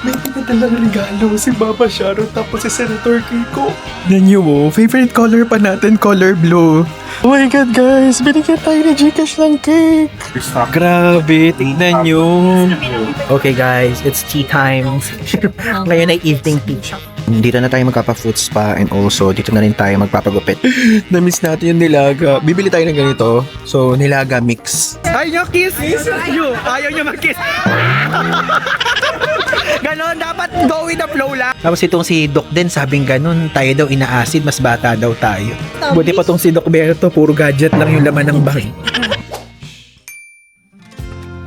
May pinadalang regalo si Baba Sharon tapos si Senator Kiko. Nanyo mo, favorite color pa natin, color blue. Oh my God guys, binigyan tayo ni Gcash ng cake. Grabe, tignan nyo. Okay guys, it's tea time. Ngayon ay evening tea. Dito na tayo magpapa-foot spa and also dito na rin tayo magpapagupit. Na-miss natin yung nilaga. Bibili tayo ng ganito. So, nilaga mix. Ayaw nyo kiss! Ayaw nyo mag-kiss! Ganon, dapat go with the flow lang. Tapos itong si Doc din sabing ganun, tayo daw ina-acid, mas bata daw tayo. Buti pa tong si Doc Berto, puro gadget lang yung laman ng bag.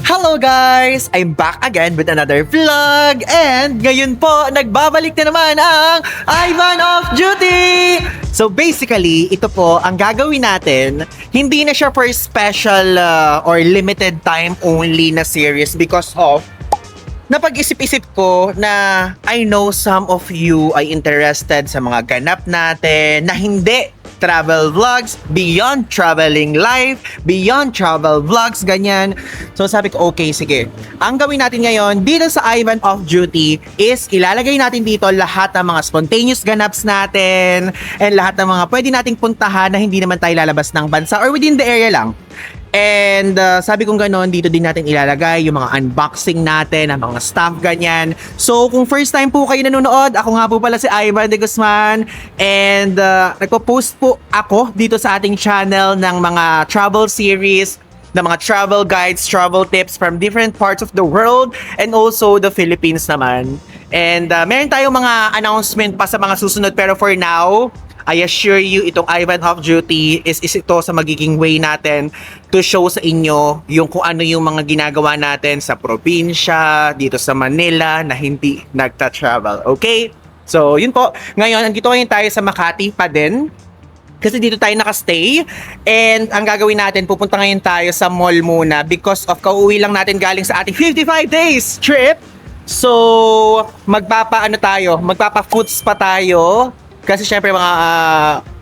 Hello guys! I'm back again with another vlog and ngayon po nagbabalik na naman ang Ivan of Duty! So basically, ito po ang gagawin natin. Hindi na siya for special or limited time only na series because of napag-isip-isip ko na I know some of you ay interested sa mga ganap natin na hindi travel vlogs, beyond traveling life, beyond travel vlogs, ganyan. So sabi ko, okay, sige. Ang gawin natin ngayon dito sa Ivan of Duty is ilalagay natin dito lahat ng mga spontaneous ganaps natin and lahat ng mga pwede nating puntahan na hindi naman tayo lalabas ng bansa or within the area lang. And sabi kong gano'n, dito din natin ilalagay yung mga unboxing natin, ang mga stuff, ganyan. So, kung first time po kayo nanonood, ako nga po pala si Ivan de Guzman. And nagpo-post po ako dito sa ating channel ng mga travel series, ng mga travel guides, travel tips from different parts of the world and also the Philippines naman. And meron tayong mga announcement pa sa mga susunod, pero for now, I assure you, itong Ivan of Duty is ito sa magiging way natin to show sa inyo yung kung ano yung mga ginagawa natin sa probinsya, dito sa Manila na hindi nagta-travel. Okay? So, yun po. Ngayon, andito ngayon tayo sa Makati pa din. Kasi dito tayo nakastay. And ang gagawin natin, pupunta ngayon tayo sa mall muna because of kauwi lang natin galing sa ating 55 days trip. So, magpapa-foods pa tayo. Kasi syempre mga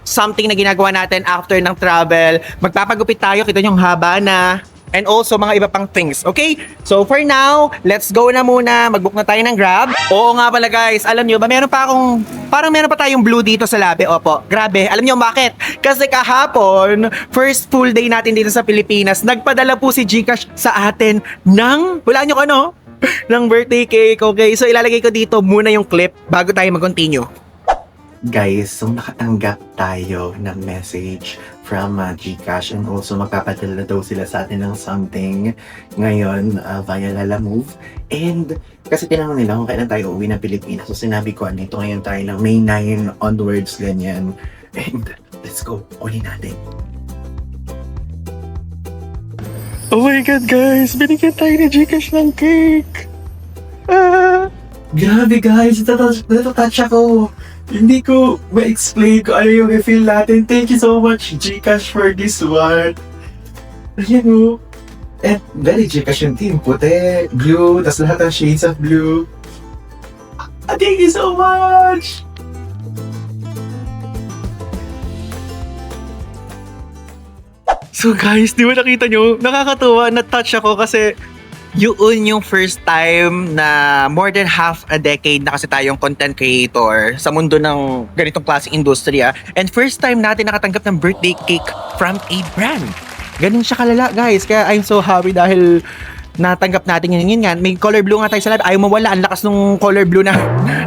something na ginagawa natin after ng travel. Magpapagupit tayo, kita yung haba na. And also mga iba pang things, okay? So for now, let's go na muna. Mag-book na tayo ng Grab. Oo nga pala guys, alam nyo ba, meron pa tayong blue dito sa labi. Opo, grabe. Alam nyo bakit? Kasi kahapon, first full day natin dito sa Pilipinas, nagpadala po si Gcash sa atin ng, wala nyo ano? ng birthday cake, okay? So ilalagay ko dito muna yung clip bago tayo mag-continue. Guys, so nakatanggap tayo ng message from Gcash and also magpapadala daw sila sa atin ng something ngayon via Lalamove. And kasi tinanong nila kung kailan tayo uwi ng Pilipinas. So sinabi ko, andito ngayon tayo ng May 9 onwards, ganyan. And let's go, uli natin. Oh my God guys, binigyan tayo ni Gcash ng cake. Grabe guys, natouch ako. Hindi ko ma-explain kung ano yung i-feel natin. Thank you so much, Gcash, for this one. Ayan o. And very Gcash yung team. Puti, blue, tas lahat ng shades of blue. Thank you so much! So guys, di ba nakita nyo? Nakakatuwa, na-touch ako kasi yun yung first time na more than half a decade na kasi tayong content creator sa mundo ng ganitong klaseng industriya. And first time natin nakatanggap ng birthday cake from a brand. Ganun siya kalala guys. Kaya I'm so happy dahil natanggap natin yun nga. May color blue nga tayo sa labi. Ayaw mawala. Ang lakas nung color blue na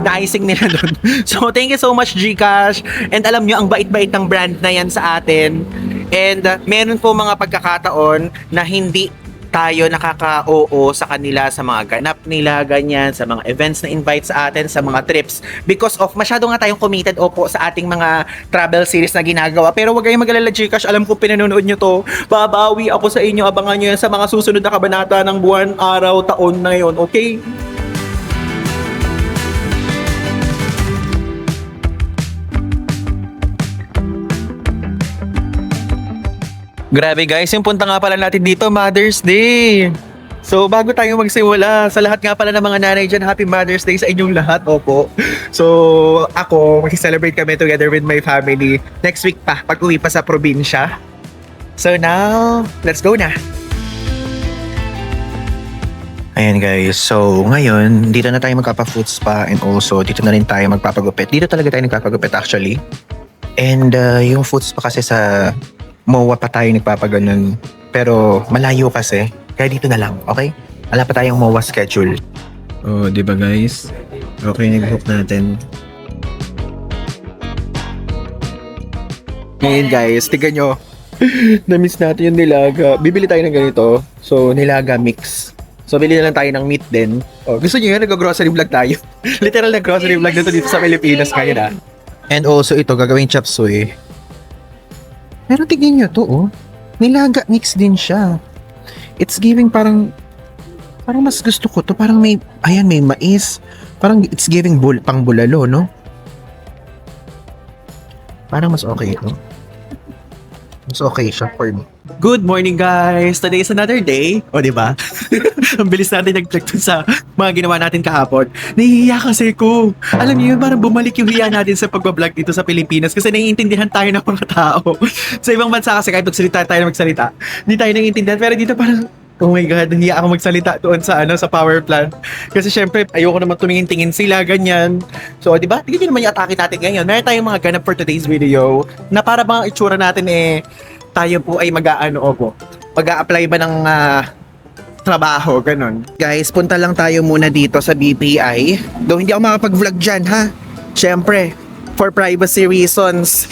na-icing nila doon. So thank you so much Gcash. And alam nyo, ang bait-bait ng brand na yan sa atin. And meron po mga pagkakataon na hindi tayo nakaka-oo sa kanila sa mga ganap nila, ganyan, sa mga events na invite sa atin, sa mga trips. Because of masyado nga tayong committed opo sa ating mga travel series na ginagawa. Pero wag kayong mag-alala Gcash, alam ko pinanonood nyo to. Babawi ako sa inyo, abangan nyo yan sa mga susunod na kabanata ng buwan, araw, taon na yon, okay? Grabe guys, yung punta nga pala natin dito, Mother's Day. So bago tayo magsimula, sa lahat nga pala ng mga nanay dyan, Happy Mother's Day sa inyong lahat, opo. So ako, mag-celebrate kami together with my family next week pa, pag uwi pa sa probinsya. So now, let's go na. Ayan guys, so ngayon, dito na tayo magpapa-foot spa and also dito na rin tayo magpapagupit. Dito talaga tayo nagpapagupit actually. And yung foot spa kasi sa MOA pa tayo nagpapaganon. Pero malayo kasi, kaya dito na lang, okay? Wala pa tayong MOA schedule. Oh, di ba guys? Okay, nag-book natin. Ngayon guys, tignan nyo. Na-miss natin yung nilaga. Bibili tayo ng ganito. So, nilaga mix. So, bili na lang tayo ng meat din. Oh, gusto nyo yun? Nag-grocery vlog tayo. Literal na grocery vlog na to dito sa Pilipinas ngayon ah. And also ito, gagawing chop suey. Pero tignan nyo to oh. Nilaga mix din siya. It's giving parang mas gusto ko to. Parang may, ayan, may mais. Parang it's giving pang bulalo, no? Parang mas okay ito. Mas okay siya for me. Good morning guys! Today is another day. O diba? Ang bilis natin nag-check dun sa mga ginawa natin kahapon. Nahihiya kasi ko. Alam niyo yun, parang bumalik yung hiya natin sa pagbablog dito sa Pilipinas kasi naiintindihan tayo ng mga tao. Sa ibang bansa kasi kahit magsalita tayo na magsalita, hindi tayo naiintindihan. Pero dito parang, oh my God, hindi ako magsalita doon sa power plant. Kasi syempre, ayoko naman tumingin-tingin sila, ganyan. So, di ba? Tingnan nyo naman yung atake natin ngayon. Meron tayong mga ganap for today's video na para bang itsura natin tayo po ay mag-a-apply ba ng trabaho, ganun. Guys, punta lang tayo muna dito sa BPI. Though hindi ako makapag-vlog dyan, ha? Syempre, for privacy reasons.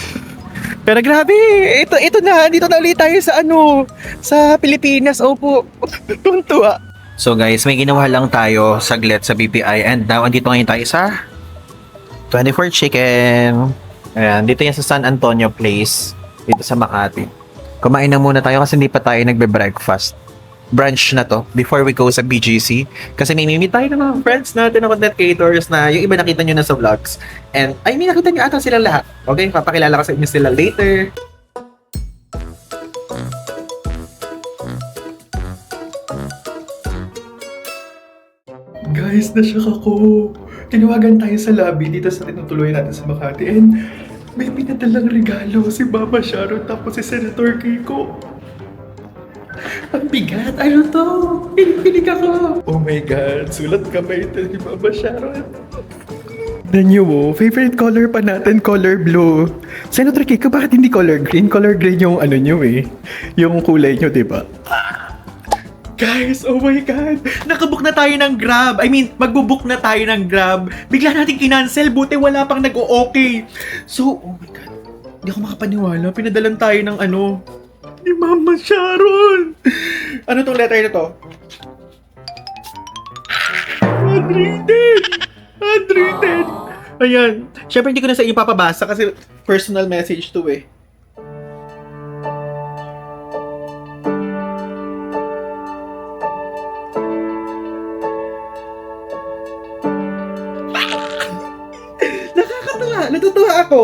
Pero grabe, ito na, dito na ulit tayo sa Pilipinas. Opo, tuntua. So guys, may ginawa lang tayo saglit sa BPI and now andito ngayon tayo sa 24 Chicken. Ayan, dito yan sa San Antonio Place, dito sa Makati. Kumain na muna tayo kasi hindi pa tayo nagbe-breakfast. Brunch na to before we go sa BGC. Kasi may meet tayo ng mga friends natin na content creators na yung iba nakita nyo na sa vlogs. And I mean, nakita nyo ata sila lahat. Okay, papakilala ko sa inyo sila later. Guys, na-shock ako. Tinawagan tayo sa lobby dito sa tinutuloy natin sa Makati and may pinadalang regalo si Mama Sharon tapos si Senator Kiko. Ang bigat, ano to? Pinipilig ako. Oh my God, sulat kamay ito ni Mama Sharon. Nanyo mo, favorite color pa natin, color blue. Senator Kiko, bakit hindi color green? Color green yung nyo yung kulay nyo, diba? Guys, oh my God! Nakabook na tayo ng Grab! I mean, magbubook na tayo ng Grab. Bigla natin kinancel, buti wala pang nag-o-okay. So, oh my God. Hindi ako makapaniwala. Pinadalan tayo ng ni Mama Sharon! Ano tong letter na to? Handwritten! Handwritten! Ayan. Siyempre, hindi ko na sa inyo papabasa kasi personal message to Natutuwa ako.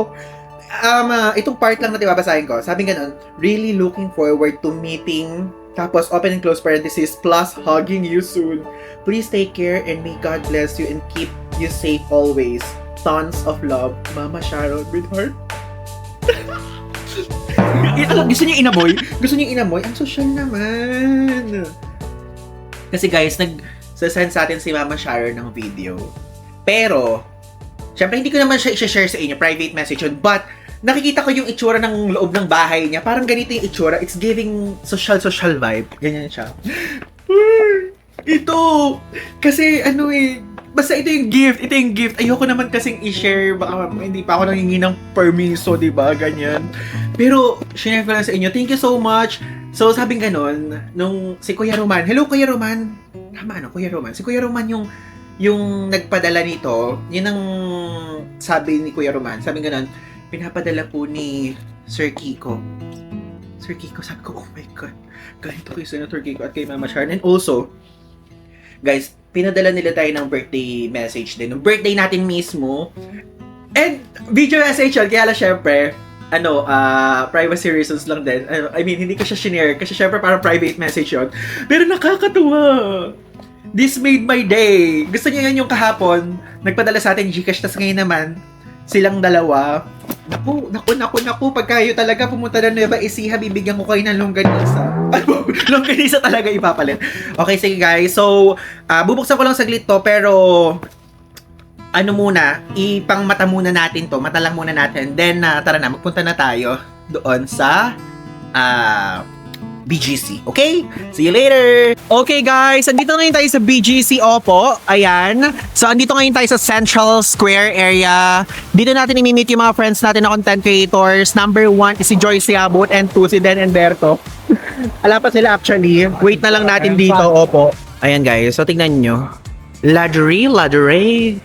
Itong part lang na babasahin ko. Sabi ganun, really looking forward to meeting, tapos open and close parenthesis, plus hugging you soon. Please take care and may God bless you and keep you safe always. Tons of love, Mama Sharon with heart. Gusto niyo inamoy? Gusto niyo inamoy? Ang social naman. Kasi guys, nag-send sa atin si Mama Sharon ng video. Pero, syempre, hindi ko naman siya i-share sa inyo, private message yun. But, nakikita ko yung itsura ng loob ng bahay niya. Parang ganito yung itsura. It's giving social vibe. Ganyan siya. Ito! Kasi, basta ito yung gift. Ito yung gift. Ayoko naman kasing i-share. Baka hindi pa ako nangingi ng permiso, diba? Ganyan. Pero, share ko lang sa inyo. Thank you so much. So, sabing ganon, nung si Kuya Roman. Hello, Kuya Roman. Tama, Kuya Roman. Si Kuya Roman yung nagpadala nito, yun ang sabi ni Kuya Roman. Sabi ganun, pinapadala po ni Sir Kiko. Sir Kiko, sabi ko, oh my God. Ganito kay Senator Kiko at kay Mama Sharon. And also, guys, pinadala nila tayo ng birthday message din. Yung birthday natin mismo. And video message yun. Kaya lang syempre, privacy reasons lang din. I mean, hindi ko siya shinare. Kasi syempre parang private message yun. Pero nakakatuwa. This made my day. Gusto niyo yan yung kahapon. Nagpadala sa atin Gcash. Tas ngayon naman, silang dalawa. Naku. Pag kayo talaga pumunta na Nueva Ecija, bibigyan ko kayo ng longganisa. Longganisa talaga ipapalit. Okay, sige guys. So, bubuksan ko lang saglit to, pero ano muna, ipangmata muna natin to. Mata lang muna natin. Then, tara na, magpunta na tayo doon sa BGC. Okay? See you later! Okay guys, andito ngayon tayo sa BGC Opo. Ayan. So andito ngayon tayo sa Central Square area. Dito natin i-meet yung mga friends natin na content creators. Number 1 is si Joyce Yabut and 2 si Den Enberto. Ala pa sila actually. Wait na lang natin dito, Opo. Ayan guys, so tignan nyo. Ladurée.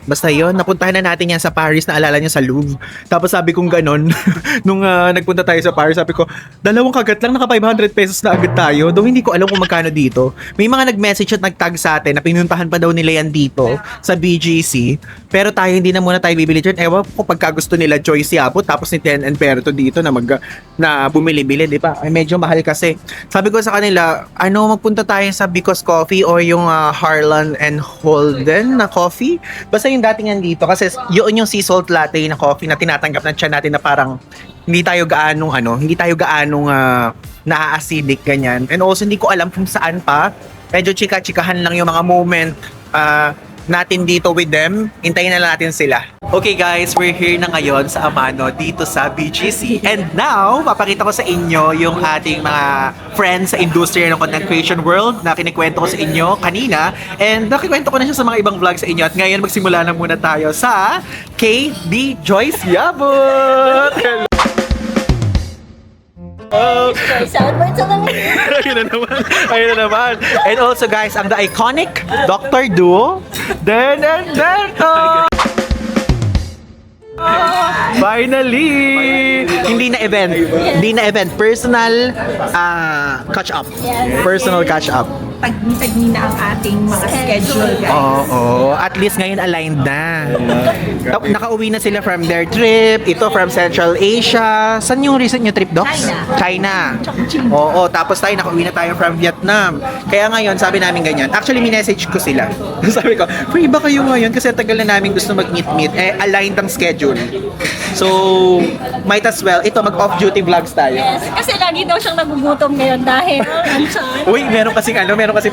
Basta yon, napuntahan na natin yan sa Paris, naalala niyo sa Louvre. Tapos sabi kong ganon, nung nagpunta tayo sa Paris, sabi ko, dalawang kagat lang, naka 500 pesos na agad tayo. Though hindi ko alam kung magkano dito. May mga nag-message at nag-tag sa atin na pinuntahan pa daw nila yan dito sa BGC. Pero tayo, hindi na muna tayo bibili dyan. Ewan ko pagka gusto nila Joyce Yabut, tapos ni Ten and Berto dito na bumili-bili, di ba? Ay, medyo mahal kasi. Sabi ko sa kanila, magpunta tayo sa Because Coffee or yung Harlan and Holden na coffee. Basta yung dating yan dito kasi yun yung sea salt latte na coffee na tinatanggap ng tiyan natin na parang hindi tayo gaanong naa-acidic ganyan. And also hindi ko alam kung saan pa. Medyo chika-chikahan lang yung mga moment natin dito with them. Hintayin na lang natin sila. Okay guys, we're here na ngayon sa Amano dito sa BGC. And now, papakita ko sa inyo yung ating mga friends sa industriya ng content creation world na kinikwento ko sa inyo kanina. And nakikwento ko na siya sa mga ibang vlog sa inyo. At ngayon, magsimula na muna tayo sa KB Joyce Yabut! Hello! Ayun na naman. And also guys, ang the iconic Dr. Duo, Den and Berto! Finally! Hindi na event. Personal catch up. Personal catch up. Tagni na ang ating mga schedule, guys. Oo. At least ngayon aligned na. Nakauwi na sila from their trip. Ito from Central Asia. Saan yung recent nyo trip, Doc? China. Oo. Tapos tayo, nakauwi na tayo from Vietnam. Kaya ngayon, sabi namin ganyan. Actually, minessage ko sila. Sabi ko, free ba kayo ngayon? Kasi tagal na namin gusto mag-meet-meet. Aligned ang schedule. So, might as well. Ito, mag-off-duty vlogs tayo. Yes, kasi lagi daw siyang nagugutom ngayon dahil Uy, meron kasing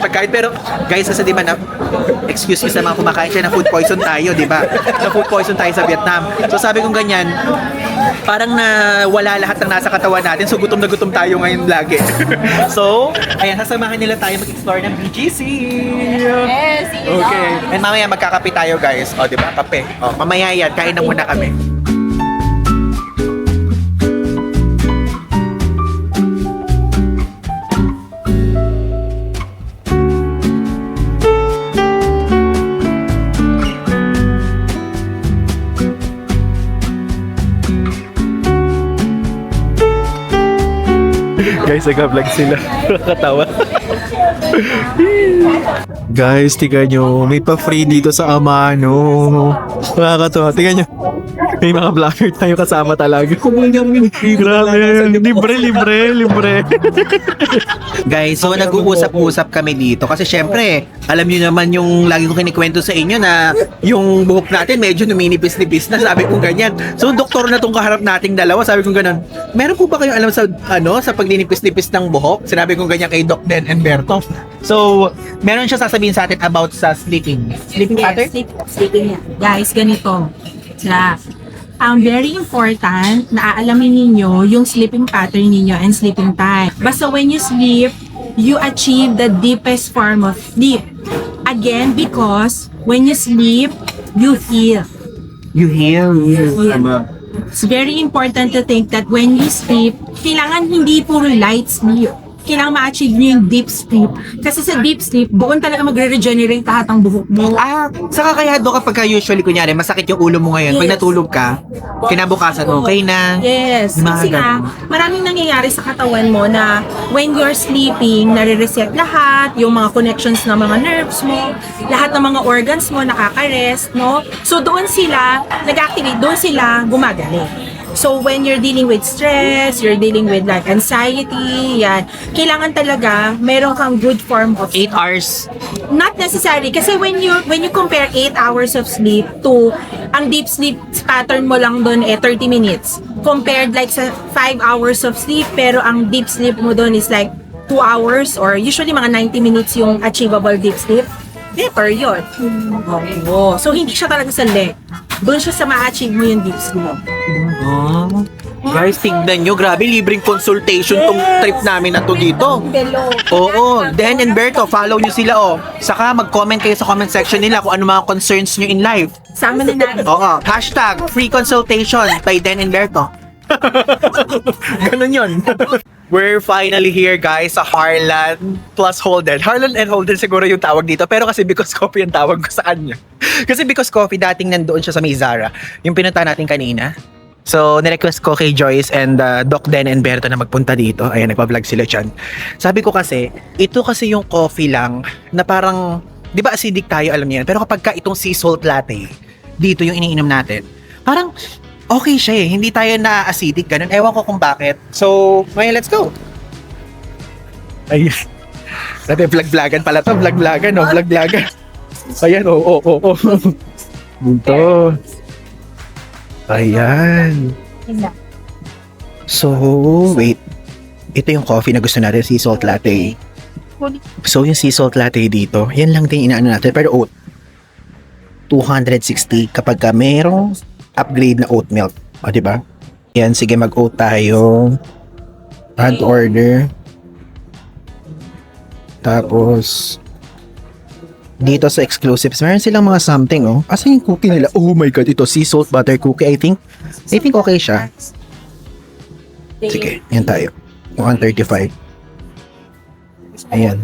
pagkain. Pero, guys, kasi di ba na, excuse me sa mga kumakain siya na food poison tayo, di ba? Na food poison tayo sa Vietnam. So, sabi kong ganyan, parang wala lahat ng nasa katawan natin. So, gutom na gutom tayo ngayon lagi. So, ayan, sasamahan nila tayo mag-explore ng BGC. Yes, see you Okay. doon. And mamaya magkakape tayo, guys. O, di ba? Kape. O, mamaya yan. Kain na muna kami. Guys, nag-vlog sila. Nakatawa. Guys, tingnan nyo. May pa-free dito sa Amano. Nakakatawa. Tingnan nyo. May mga vlogger tayo kasama talaga. Grabe. Libre. Guys, so nag-uusap-usap kami dito. Kasi syempre, alam nyo naman yung lagi ko kinikwento sa inyo na yung buhok natin medyo numinipis-nipis na. Sabi ko ganyan. So, doktor na tong kaharap nating dalawa. Sabi ko ganun. Meron po ba kayong alam sa paglinipis-nipis ng buhok? Sinabi ko ganyan kay Doc Den and Berto. So, meron siya sasabihin sa atin about sa sleeping. Sleeping pattern? Sleeping yan. Guys, ganito. Siya. Very important na aalamin ninyo yung sleeping pattern ninyo and sleeping time. Basta when you sleep, you achieve the deepest form of sleep. Again, because when you sleep, you heal. You heal. It's very important to think that when you sleep, kailangan hindi puro light sleep. Kailangan ma-achieve nyo yung deep sleep. Kasi sa deep sleep, doon talaga magre-regenerate lahat ang buhok mo. Saka kaya doon kapag usually, kunyari, masakit yung ulo mo ngayon, pag Yes. natulog ka, kinabukasan okay na. Yes. Mga Kasi nga, maraming nangyayari sa katawan mo na when you're sleeping, nare-reset lahat, yung mga connections ng mga nerves mo, lahat ng mga organs mo nakaka-rest, no? So doon sila nag-activate, doon sila gumagaling. So when you're dealing with stress, you're dealing with like anxiety, yan, kailangan talaga meron kang good form of 8 hours. not necessary kasi when you compare 8 hours of sleep to ang deep sleep pattern mo lang doon 30 minutes compared like sa 5 hours of sleep pero ang deep sleep mo doon is like 2 hours or usually mga 90 minutes yung achievable deep sleep, better yun. Oo. So, hindi siya talaga sa leg. Doon siya sa ma-achieve mo yung deep sleep. Guys, tignan nyo, grabe, libreng consultation tong trip namin na to dito. Below. Oo, Dan and Berto, follow nyo sila Saka mag-comment kayo sa comment section nila kung ano mga concerns nyo in life. Sama na natin. Oo, hashtag free consultation by Dan and Berto. Ganun yun. We're finally here guys sa Harlan plus Holden. Harlan and Holden siguro yung tawag dito, pero kasi Because Coffee ang tawag ko sa kanya. Kasi Because Coffee dating nandoon siya sa may Zara, yung pinunta natin kanina. So, nirequest ko kay Joyce and Doc Den and Berto na magpunta dito. Ayan, nagpa-vlog sila dyan. Sabi ko kasi, ito kasi yung coffee lang na parang, di ba acidic tayo, alam niyo yan. Pero kapag ka itong sea salt latte, dito yung iniinom natin, parang okay siya Hindi tayo na acidic, ganun. Ewan ko kung bakit. So, ngayon, let's go. Ayun. Sabi, vlog-vlogan pala to. Vlog-vlogan, no? Vlog-vlogan. Ayan, Dito. Ayan. So, wait. Ito yung coffee na gusto natin, sea salt latte. So, yung sea salt latte dito, yan lang din inaano natin. Pero oat, 260 kapag ka merong upgrade na oat milk. O, diba? Yan, sige, mag-oat tayo. Add order. Tapos, dito sa exclusives, meron silang mga something, Asan yung cookie nila? Oh my God, ito, sea salt butter cookie. I think okay siya. Sige, yan tayo. 135. Ayan.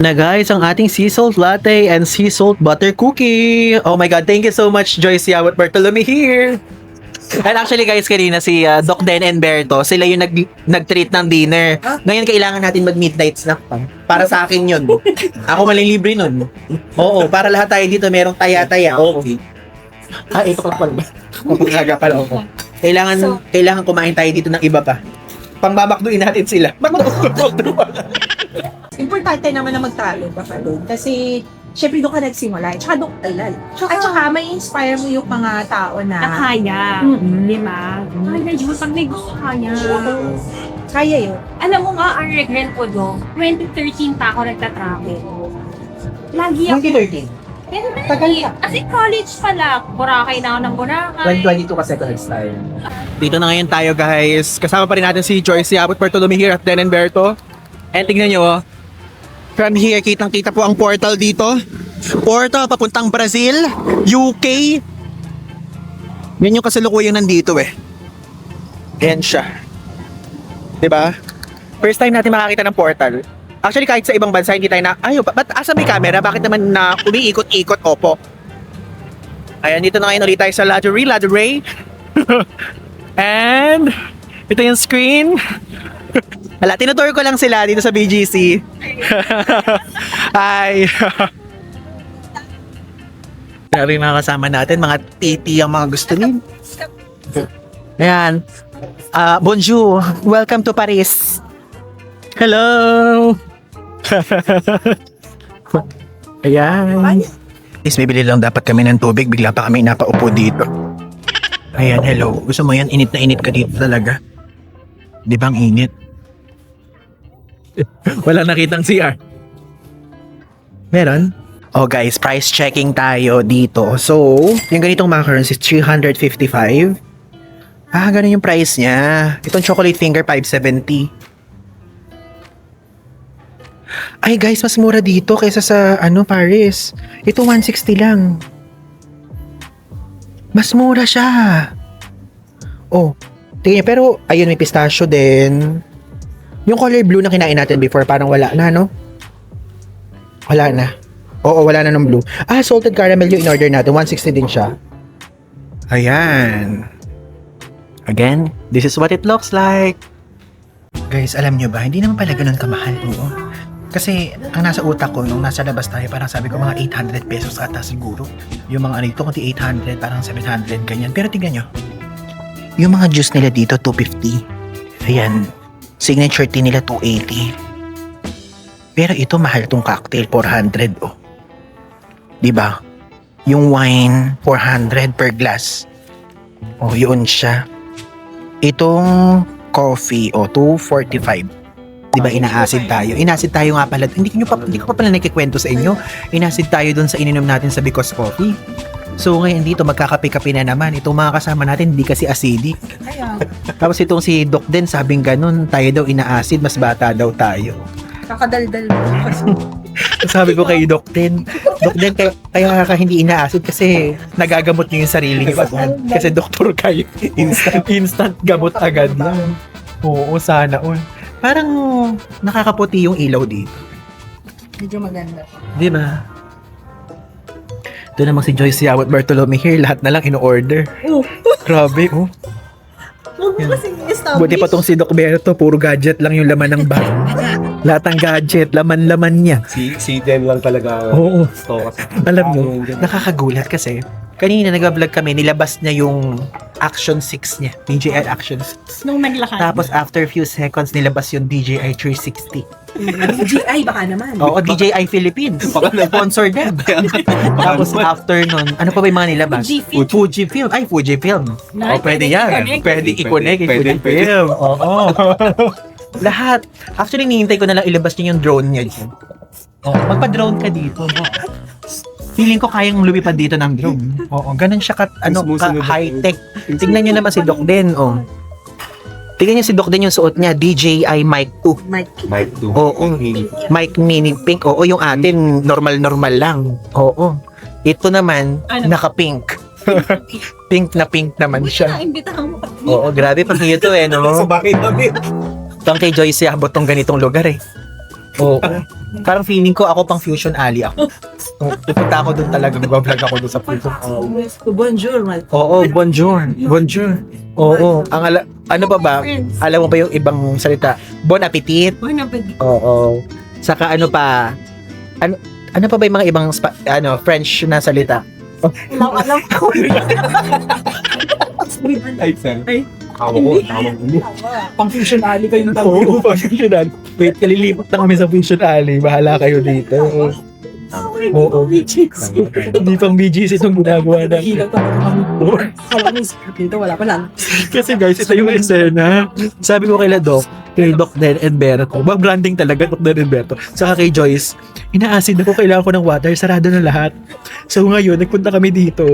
Na guys, ang ating sea salt latte and sea salt butter cookie. Oh my God, thank you so much Joyce Yawat Bartolome here. And actually guys, kanina si Doc Den and Berto, sila yung nag-treat ng dinner. Ngayon kailangan natin mag-midnight snack pa. Para sa akin yun. Ako malilibre nun. Oo, para lahat tayo dito merong taya-taya. Okay. Ito pa pala. Magaga pala ako. Kailangan kumain tayo dito ng iba pa. Pangbabakduin natin sila. Importante naman na magtalo baka doon. Kasi, syempre doon ka nagsimula. Tsaka doon ka talal. At tsaka may inspire mo yung mga tao na kaya. Di ba? Kaya yun. Pag may gusto kaya. Kaya yun. Alam mo nga, ang regret ko doon, 2013 pa ako nagtatravel. Lagi ako. 2013. Tagal ka. Kasi college pa lang. Boracay na ako ng Boracay. 2022 kasi ako nag-style. Dito na ngayon tayo guys. Kasama pa rin natin si Joyce Yabot Bartolome here at Den and Berto. And tignan nyo from here, kitang-kita po ang portal dito. Portal papuntang Brazil, UK. Yan yung kasalukuyan nandito Yan siya. Diba? First time natin makakita ng portal. Actually, kahit sa ibang bansa, hindi tayo na, ba't asa may camera? Bakit naman na umiikot-ikot? Opo. Ayan, dito na ngayon ulit tayo sa Ladurée. And, ito yung screen. Wala, tinutour ko lang sila dito sa BGC. Hi! Grabe yung mga kasama natin, mga titi ang mga gusto nila. Ayan. Bonjour. Welcome to Paris. Hello! Ayan. Is bibili lang dapat kami ng tubig, bigla pa kami napaupo dito. Ayan, hello. Gusto mo yan? Init na init ka dito talaga. Di ba ang init? Wala nakitang CR. Meron? Oh guys, price checking tayo dito. So, yung ganitong macarons is 355. Ganun yung price niya. Itong chocolate finger, 570. Ay guys, mas mura dito kaysa sa Paris. Ito 160 lang. Mas mura siya. Oh, tingnan, pero ayun, may pistachio din. Yung color blue na kinain natin before, parang wala na, no? Wala na. Oo, wala na ng blue. Salted caramel yung in-order natin. 160 din siya. Ayan. Again, this is what it looks like. Guys, alam nyo ba, hindi naman pala ganun kamahal. Oo. Kasi, ang nasa utak ko, nung nasa labas tayo, parang sabi ko mga 800 pesos ata siguro. Yung mga ito, kundi 800, parang 700, ganyan. Pero tignan nyo. Yung mga juice nila dito, 250. Ayan. Signature tea nila, 280. Pero ito mahal tong cocktail, 400 oh. 'Di ba? Yung wine 400 per glass. Oh, yun siya. Itong coffee, 245. 'Di ba inaasid tayo? Inaasid tayo nga pala. Hindi ko pa pala nakikwento sa inyo. Inaasid tayo doon sa ininom natin sa Because Coffee. So ngayon dito magkakape-kape na naman. Itong mga kasama natin hindi kasi acidic. Tapos itong si Doc din sabing ganun, tayo daw inaasid, mas bata daw tayo. Kakadaldal. Sabi ko kay Doc din, kaya ka hindi inaasid kasi nagagamot niyo yung sarili niyo agad. Kasi doktor kayo. Instant gamot agad lang. Oo, sana all. Parang nakakaputi yung ilaw dito. Medyo maganda. Di ba? Ito naman si Joyce Yawat Bartolome here, lahat na lang in-order. Oh. Grabe, oh. Huwag mo kasing establish. Buti pa tong si Doc Berto, puro gadget lang yung laman ng bag. Lahat ng gadget, laman-laman niya. Si Den lang talaga. Oo. Gusto kasi. Alam mo, nakakagulat kasi. Kanina nag-vlog kami, nilabas niya yung Action 6 niya. DJI Action 6. Nung naglakad. Tapos after few seconds, nilabas yung DJI 360. DJI baka naman. Oo, DJI Philippines. Sponsor them. Tapos after nun, ano pa ba yung mga nilabas? Fujifilm. Fujifilm. Ay, Fujifilm. Nice. Pwede yan. Pwede i-connect yung Pwede. Fujifilm. Oo. Lahat. Actually, nihintay ko na lang ilabas niya yung drone niya. Oh, magpa-drone ka dito. Feeling ko kayang lumipad dito ng drone. Oo, ganun siya high-tech. Tingnan niyo naman si Doc Den, oh. Tingnan niyo si Doc Den yung suot niya, DJI Mic 2. Mic 2. Oo. Mic Mini Pink. Oo, yung atin, normal lang. Oo. Ito naman, naka-pink. Pink na pink naman siya. Naimbitahan mo pa. Oo, grabe pag ito no? bakit kami? Tang kay Joyce Yabot tong ganitong lugar eh. Oo. Parang feeling ko ako pang Fusion Alley ako. Pupunta ako doon talaga, mag-vlog ako doon sa Fusion. Bonjour, Mal. Oo, bonjour. Bonjour. Oo. Ano pa ba? Alam mo ba yung ibang salita? Bon appetit. Uy, napag... Oo. Saka ano pa? Ano pa ba yung mga ibang French na salita? Alam ko. Ay, sir. Tawa ko. Pang Fusion Alley kayo ng Oo, pang Fusion Alley. Wait, kalilipat na kami sa Fusion Alley. Bahala kayo dito. Oo. Hindi pang BGC itong ginagawa na. Hilang talaga kami. Alam mo, dito wala pa lang. Kasi guys, ito yung eksena. Sabi ko kay Doc Den and Berto. Branding talaga, Doc Den and Berto. Saka kay Joyce, inaasid ako, kailangan ko ng water, sarado na lahat. So ngayon, nagpunta kami dito.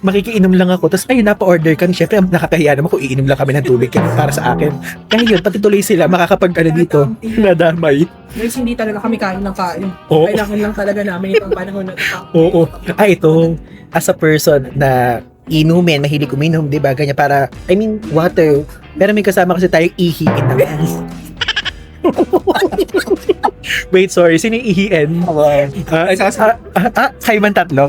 Makikiinom lang ako. Tapos, ayun, napa-order kami. Siyempre, nakakahiya naman kung iinom lang kami ng tubig para sa akin. Kaya yun, pati tuloy sila, dito, nadamay. Guys, hindi talaga kami kain ng kain. Oo. Kailangan lang talaga namin itong panahon na ito. Oo. Ito, as a person na inumin, mahilig uminom, di ba? Ganyan para, water. Pero may kasama kasi tayong ihiin naman. Wait, sorry. Sino yung ihiin? Kayo man tatlo.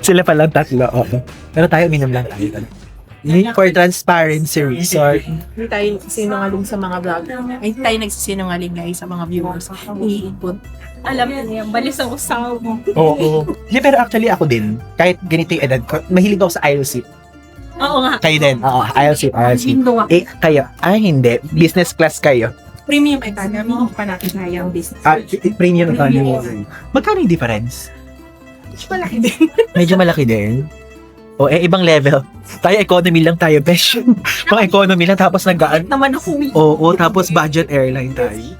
Sila palang tatlo. Oo. Pero tayo, uminom lang tayo. For transparency reason. Hindi tayo sinungaling sa mga vlogger. Ay, tayo nagsisinungaling guys sa mga viewers. Iipon. Alam niyo yan, balis ang usaw mo. Oo. Yeah, pero actually ako din, kahit ganito yung edad ko, mahilig ako sa aisle seat. Oo nga. Kayo din. Oo, aisle seat. Window ako. Kayo. Hindi. Business class kayo. Premium economy, hindi pa natin kaya ang business. Premium economy. Magkano yung difference? Malaki din. Medyo malaki din. O, ibang level. Tayo economy lang tayo, besh. Pang economy lang, tapos naggaan. Naman ako. Oo, tapos budget airline tayo.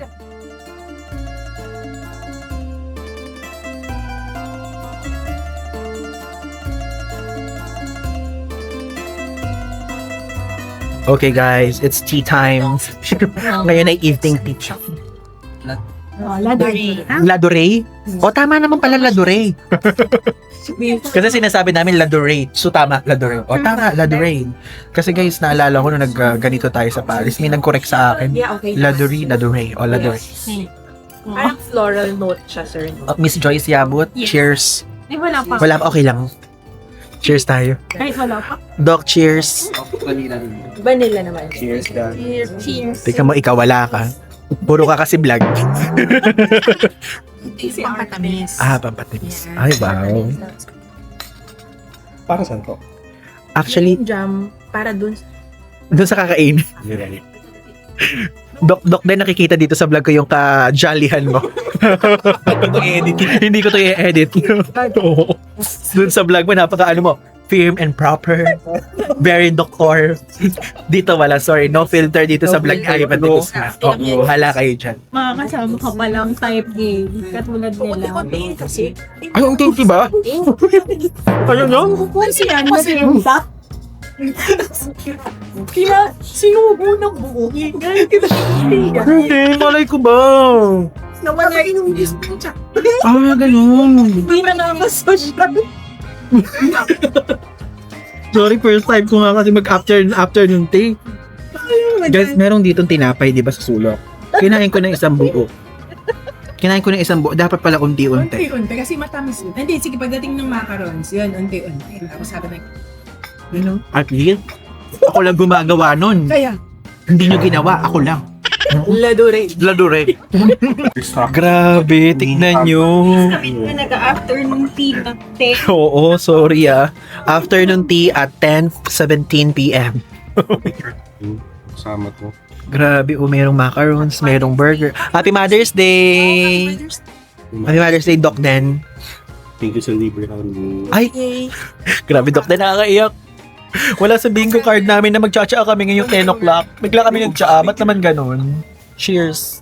Okay guys, it's tea time. Ngayon ay evening tea. Laduri. Ladurey? O tama naman pala Ladurey. Kasi sinasabi namin Ladurey. So tama, Ladurey. O tama, Ladurey. Kasi guys, naalala ko nung ganito tayo sa Paris, may nag-correct sa akin. Yeah, okay. Ladurey o Ladurey. Parang floral note siya, sir. Miss Joyce Yabut, Yes. cheers. Di wala pa. Wala pa, okay lang. Cheers tayo. Kahit wala pa. Doc, cheers. Vanilla naman. Cheers, guys. Cheers. Cheers. Tika mo, ikaw wala ka. Puro ka kasi vlog. Kasi ang katamis. Pampatimis. Ay, wow. Para saan to? Actually, Jam para dun. doon sa kakain. Dok din nakikita dito sa vlog ko yung ka-jollyhan mo. Hindi ko to i-edit. Dun sa vlog mo, napaka ano mo, firm and proper. Very doctor. Dito wala, sorry. No filter dito sa vlog ay hala kayo dyan. Makakasama ka palang type A. Katulad nila. Ay, ang tinti ba? Ayun no? Kasi yan, kasi yung back. Kaya, sinubo ng buo. Hindi, malay ko ba? Nawala yung disco. Ah, ganun. Hindi na nakasosyan. Sorry, first time ko nga kasi mag-afternoon tea. Guys, merong ditong tinapay, di ba, sa sulok? Kinain ko ng isang buo. Dapat pala unti-unti. Unti-unti, kasi matamis yun. Hindi, sige, pagdating ng macarons, yun, unti-unti. Tapos sabi na, At least, ako lang gumagawa nun. kaya, Hindi nyo ginawa, ako lang. ladure. Grabe, tignan nyo. Kami na nag-afternoon tea na te. Oo, sorry ah. Afternoon tea at 10:17 p.m. Kasama to. Grabe, merong macarons, merong burger. Happy Mother's Day! Happy Mother's Day, Doc Den. Thank you sa libre kami. Ay, grabe, Doc Den, nakakaiyak. Wala sa bingo card namin na magtsatsa kami ngayong 10 o'clock. Bigla kami nagtsaa. Ba't naman ganun? Cheers.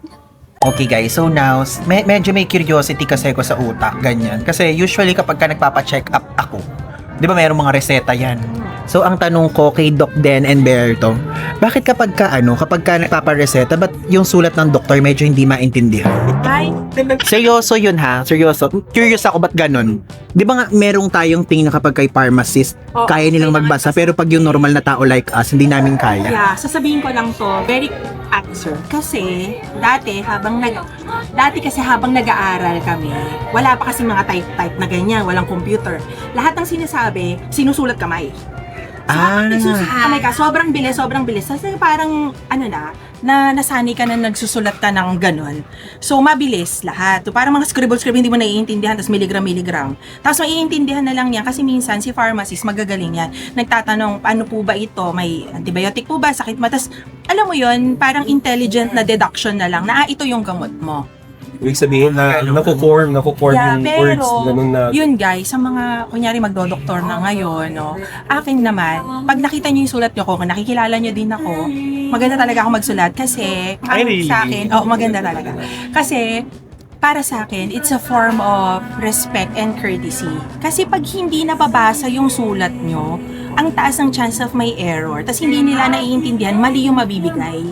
Okay guys, so now, medyo may curiosity kasi ko sa utak, ganyan. Kasi usually kapag ka nagpapa-check up ako, di ba mayroong mga reseta yan? So ang tanong ko kay Doc Den and Berto, bakit kapag ka nagpapa-reseta, ba't yung sulat ng doktor medyo hindi maintindihan? Ay, Seryoso yun ha, seryoso. Curious ako, ba't ganun? Di ba nga merong tayong tingin na kapag kay pharmacist, Oo, kaya nilang magbasa, pero pag yung normal na tao like us, hindi namin kaya. yeah, sasabihin ko lang to, very answer. Kasi, dati kasi habang nag-aaral kami, wala pa kasi mga type na ganyan, walang computer. Lahat ng sinasabi, sinusulat kamay. So, nagsusulat kamay ka, sobrang bilis. Kasi parang, na nasanay ka na nagsusulat ka ng ganun. So, mabilis lahat. So, parang mga scribble, hindi mo naiintindihan, tapos milligram. Tapos maiintindihan na lang yan kasi minsan si pharmacist magagaling yan. Nagtatanong, ano po ba ito? May antibiotic po ba? Sakit mo? Tapos, alam mo yun, parang intelligent na deduction na lang na, ito yung gamot mo. Ibig sabihin na nakuform Yeah, yung pero, words. Ganun na. yun guys, sa mga, kunyari magdodoktor na ngayon, no, akin naman, pag nakita nyo yung sulat nyo ko, kung nakikilala nyo din ako, maganda talaga ako magsulat kasi, sa akin, maganda talaga. Kasi, para sa akin, it's a form of respect and courtesy. Kasi pag hindi nababasa yung sulat nyo, ang taas ng chance of may error, tas hindi nila naiintindihan, mali yung mabibigay.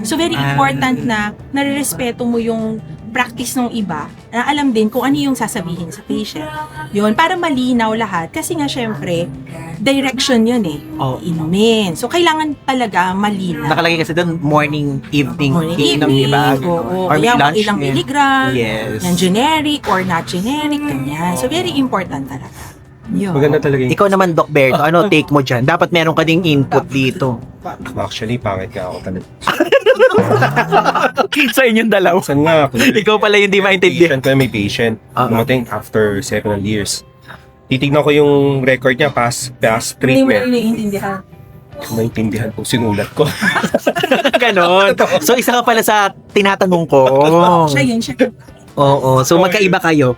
So, very important na nare-respeto mo yung practice ng iba, na alam din kung ano yung sasabihin sa patient. Yun, para malinaw lahat. Kasi nga, syempre, direction yun eh. Oh. Inumin. So, kailangan talaga malinaw. Nakalagay kasi doon, morning, evening, inom, Evening, diba? oo. Or Kaya lunch. ilang milligram, Yes. yan generic or not generic, ganyan. So, very important talaga. Yun. Maganda talaga yung... Ikaw naman, Doc Berto, ano take mo dyan? Dapat meron ka ding input dito. Actually, pangit ka ako talaga. Sa inyong dalaw. Saan nga? Ikaw pala yung di maintindihan. May patient. Dumating after several years. Titignan ko yung record niya past Hindi mo treatment. naiintindihan. Maintindihan kung sinulat ko. Ganon. So, isa ka pala sa tinatanong ko. Siya yun, siya. Oo. So, magkaiba kayo.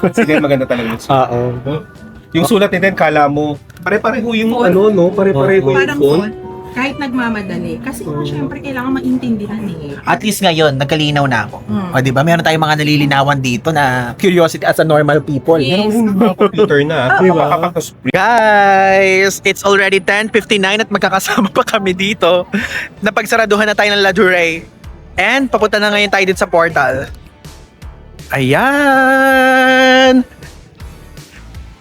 Sige, maganda talaga yung sulat. Oo. Yung sulat nito, kala mo, pare-pareho yung Phone. pare-pareho yung Parang phone. kahit nagmamadali. Kasi syempre, kailangan maintindihan eh. At least ngayon, nagkalinaw na ako. Mm. O, di ba? Meron tayong mga nalilinawan dito na curiosity as a normal people. Yes. Yung mga computer na, Di ba? makakapagpas Guys, it's already 10:59 at magkakasama pa kami dito. Napagsaraduhan na tayo ng Ladurée. And papunta na ngayon tayo dito sa portal. Ayan!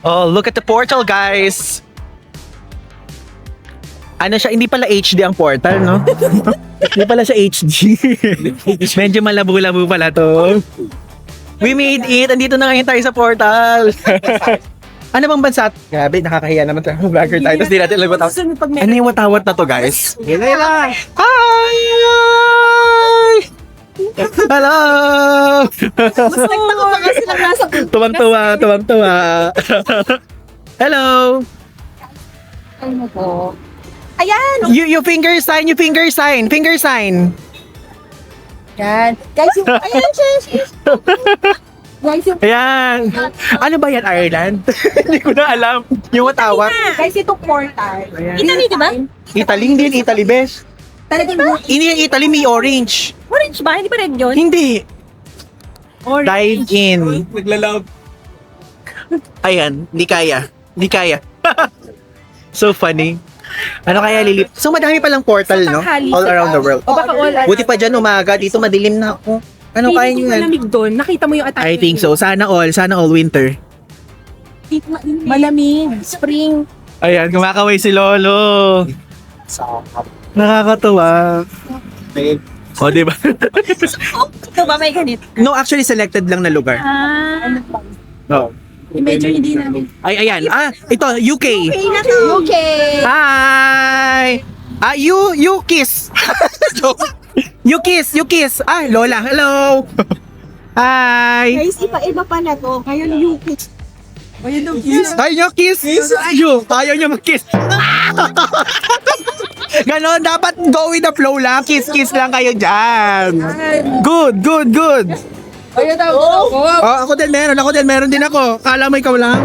Oh, look at the portal, guys! Ano siya, hindi pala HD ang portal, no? Hindi pala siya HD. Medyo malabo-labo pala to. We made it! Andito na ngayon tayo sa portal. Ano bang bansa? Grabe, nakakahiya naman tayo. Vlogger tayo, tapos di natin alam watawat. Ano yung watawat na to, guys? Hi! Hello! Mas nagtaka kasi lang nasa Tuwang-tuwa. Hello! ano po. Ayan! You finger sign. Yan. Guys, yung, ayan siya. Guys, yung, Ayan. Ano ba yan, Ireland? Hindi ko na alam. Yung matawag. guys, itong portal. Italy, di ba? Italy, hindi yan Italy, bes. Talagang yung Hindi yan Italy, may orange. orange ba? Hindi pa red yun? Hindi. Dive in. Naglalab. Ayan, hindi kaya. Hindi kaya. So funny. Ano kaya lilip? So madami palang portal, no? tanghali, All around the world. O baka all Buti pa dyan umaga, dito madilim na ako. Ano kaya nyo yan? Malamig doon. Nakita mo yung attack. I think so. Sana all winter. Malamig. Spring. Ayan, kumakaway si Lolo. Nakakatuwa. O, diba? Ito ba may ganito? No, actually selected lang na lugar. No. Medyo hindi namin. Ay, ayan. Ito, UK. UK. Hi! You kiss. You kiss. Lola, hello. Hi. Guys, iba-iba pa na to. Ngayon UK. Ayun yung kiss. Ayaw nyo kiss? Ayaw nyo mag-kiss. Ganon, dapat go with the flow lang. Kiss lang kayo dyan. Good. Ayun daw. Oh, ako din meron din ako. Kala mo ikaw lang?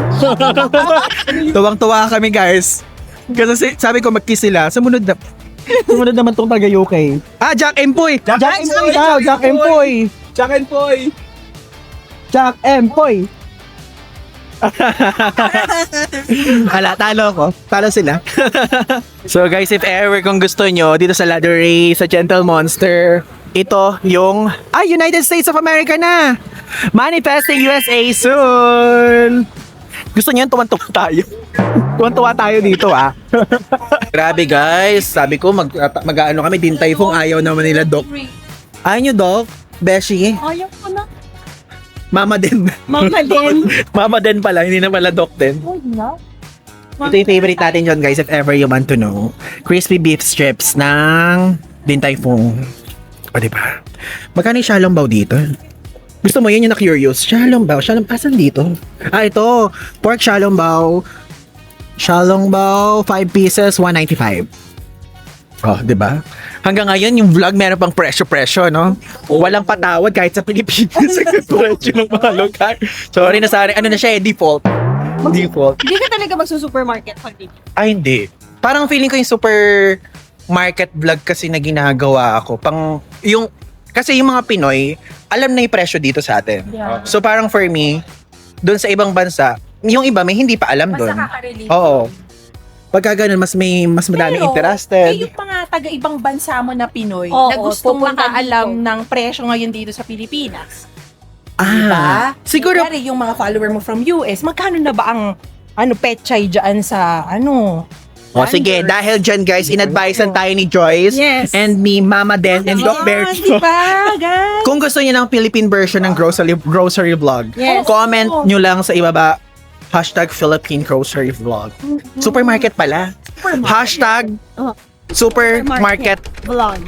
Tuwang-tuwa kami, guys. Kasi sabi ko mag-kiss sila. Sumunod naman tong taga UK. Jack Empoy. Jack Empoy. Hala, talo ko. Talo sila. So guys, if ever kung gusto nyo, dito sa Ladder Ray, sa Gentle Monster, ito yung United States of America na. Manifesting USA soon. Gusto niyo tuwan-tuwa tayo. Tuwan-tuwa tayo dito Grabe guys, sabi ko mag-aano kami din typhoon, ayaw naman nila Doc. Ayaw nyo Doc? Beshi? Ayaw ko na. Mama din. Mama din pala, hindi na pala Doc din. Ito yung favorite natin dyan guys, if ever you want to know. Crispy beef strips ng Din Tai Fung. O diba? Magkano yung Xiaolongbao dito? Gusto mo yun yung na-curious? Xiaolongbao, asan dito? Ito. Pork Xiaolongbao. 5 pieces, 195. Oh, diba? Hanggang ngayon, yung vlog meron pang presyo, no? Walang patawad kahit sa Pilipinas. Presyo ng mga lugar. Sorry na sorry. Ano na siya Default. Hindi ka talaga magsusupermarket pag dito. Ay, hindi. Parang feeling ko yung supermarket vlog kasi na ginagawa ako. Kasi yung mga Pinoy, alam na yung presyo dito sa atin. Yeah. So parang for me, doon sa ibang bansa, yung iba may hindi pa alam Mas doon. nakaka-relate. Oo. Pagka ganun, mas madaming interested. yung mga taga-ibang bansa mo na Pinoy Oo, na gusto mo pupunta makaalam dito. ng presyo ngayon dito sa Pilipinas. Siguro, Kunyari, yung mga follower mo from US, magkano na ba ang petchay dyan sa sige, dahil dyan guys, in-advisean tayo ni Joyce Yes. and ni Mama Den and Doc Berto. Di ba, guys? Kung gusto niyo ng Philippine version ng grocery vlog, Yes. comment nyo lang sa ibaba, #Philippine Grocery Vlog. Supermarket pala. #Supermarket